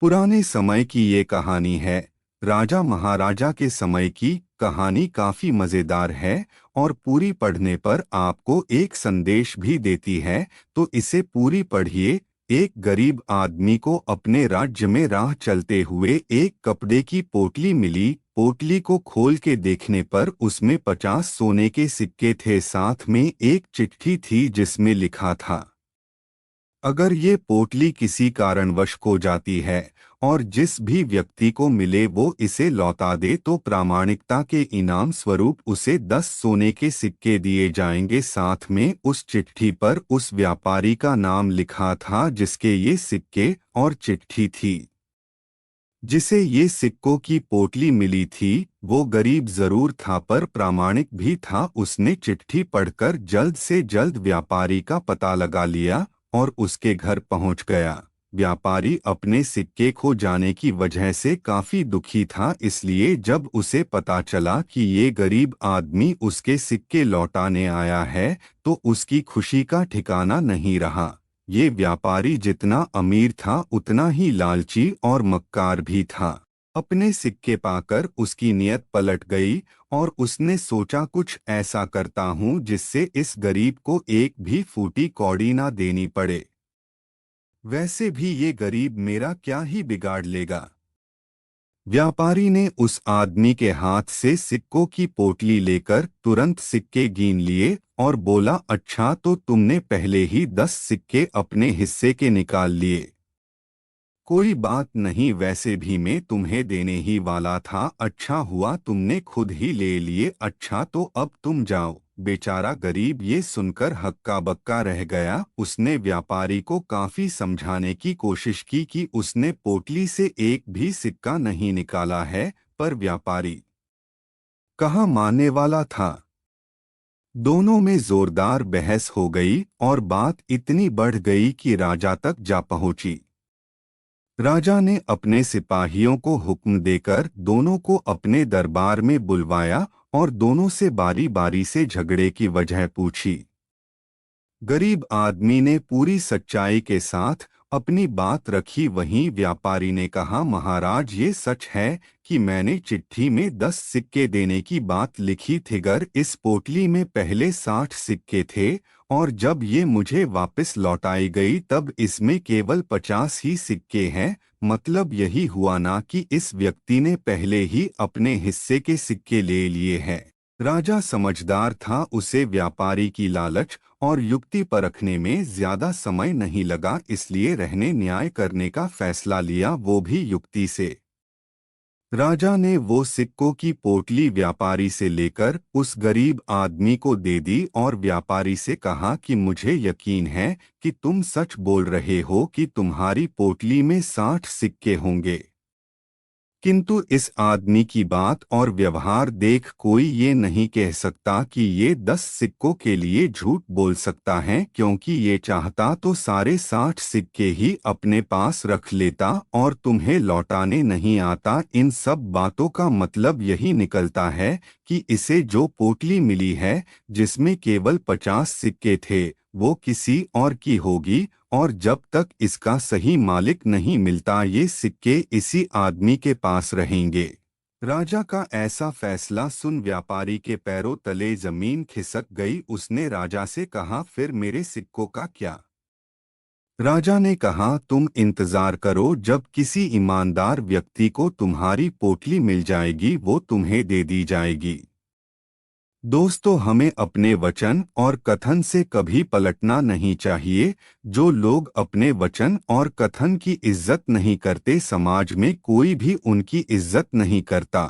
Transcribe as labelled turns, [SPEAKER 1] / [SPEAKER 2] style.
[SPEAKER 1] पुराने समय की ये कहानी है। राजा महाराजा के समय की कहानी काफी मजेदार है और पूरी पढ़ने पर आपको एक संदेश भी देती है। तो इसे पूरी पढ़िए। एक गरीब आदमी को अपने राज्य में राह चलते हुए एक कपड़े की पोटली मिली। पोटली को खोल के देखने पर उसमें 50 सोने के सिक्के थे। साथ में एक चिट्ठी थी जिसमें लिखा था, अगर ये पोटली किसी कारणवश खो जाती है और जिस भी व्यक्ति को मिले वो इसे लौटा दे तो प्रामाणिकता के इनाम स्वरूप उसे 10 सोने के सिक्के दिए जाएंगे। साथ में उस चिट्ठी पर उस व्यापारी का नाम लिखा था जिसके ये सिक्के और चिट्ठी थी। जिसे ये सिक्कों की पोटली मिली थी वो गरीब जरूर था पर प्रामाणिक भी था। उसने चिट्ठी पढ़कर जल्द से जल्द व्यापारी का पता लगा लिया और उसके घर पहुंच गया। व्यापारी अपने सिक्के खो जाने की वजह से काफी दुखी था, इसलिए जब उसे पता चला कि ये गरीब आदमी उसके सिक्के लौटाने आया है तो उसकी खुशी का ठिकाना नहीं रहा। ये व्यापारी जितना अमीर था उतना ही लालची और मक्कार भी था। अपने सिक्के पाकर उसकी नीयत पलट गई और उसने सोचा कुछ ऐसा करता हूँ जिससे इस गरीब को एक भी फूटी कौड़ी ना देनी पड़े। वैसे भी ये गरीब मेरा क्या ही बिगाड़ लेगा। व्यापारी ने उस आदमी के हाथ से सिक्कों की पोटली लेकर तुरंत सिक्के गिन लिए और बोला, अच्छा तो तुमने पहले ही 10 सिक्के अपने हिस्से के निकाल लिए। कोई बात नहीं, वैसे भी मैं तुम्हें देने ही वाला था। अच्छा हुआ तुमने खुद ही ले लिए। अच्छा तो अब तुम जाओ। बेचारा गरीब ये सुनकर हक्का बक्का रह गया। उसने व्यापारी को काफी समझाने की कोशिश की कि उसने पोटली से एक भी सिक्का नहीं निकाला है, पर व्यापारी कहाँ मानने वाला था। दोनों में जोरदार बहस हो गई और बात इतनी बढ़ गई कि राजा तक जा पहुंची। राजा ने अपने सिपाहियों को हुक्म देकर दोनों को अपने दरबार में बुलवाया और दोनों से बारी बारी से झगड़े की वजह पूछी। गरीब आदमी ने पूरी सच्चाई के साथ अपनी बात रखी। वहीं व्यापारी ने कहा, महाराज ये सच है कि मैंने चिट्ठी में 10 सिक्के देने की बात लिखी थी, गर इस पोटली में पहले 60 सिक्के थे और जब ये मुझे वापस लौटाई गई तब इसमें केवल 50 ही सिक्के हैं। मतलब यही हुआ ना कि इस व्यक्ति ने पहले ही अपने हिस्से के सिक्के ले लिए हैं। राजा समझदार था, उसे व्यापारी की लालच और युक्ति परखने में ज्यादा समय नहीं लगा, इसलिए रहने न्याय करने का फैसला लिया, वो भी युक्ति से। राजा ने वो सिक्कों की पोटली व्यापारी से लेकर उस गरीब आदमी को दे दी और व्यापारी से कहा कि मुझे यकीन है कि तुम सच बोल रहे हो कि तुम्हारी पोटली में 60 सिक्के होंगे। किंतु इस आदमी की बात और व्यवहार देख कोई ये नहीं कह सकता कि ये 10 सिक्कों के लिए झूठ बोल सकता है, क्योंकि ये चाहता तो सारे 60 सिक्के ही अपने पास रख लेता और तुम्हें लौटाने नहीं आता। इन सब बातों का मतलब यही निकलता है कि इसे जो पोटली मिली है जिसमें केवल 50 सिक्के थे वो किसी और की होगी और जब तक इसका सही मालिक नहीं मिलता ये सिक्के इसी आदमी के पास रहेंगे। राजा का ऐसा फैसला सुन व्यापारी के पैरों तले जमीन खिसक गई। उसने राजा से कहा, फिर मेरे सिक्कों का क्या? राजा ने कहा, तुम इंतजार करो, जब किसी ईमानदार व्यक्ति को तुम्हारी पोटली मिल जाएगी वो तुम्हें दे दी जाएगी। दोस्तों, हमें अपने वचन और कथन से कभी पलटना नहीं चाहिए। जो लोग अपने वचन और कथन की इज्जत नहीं करते समाज में कोई भी उनकी इज्जत नहीं करता।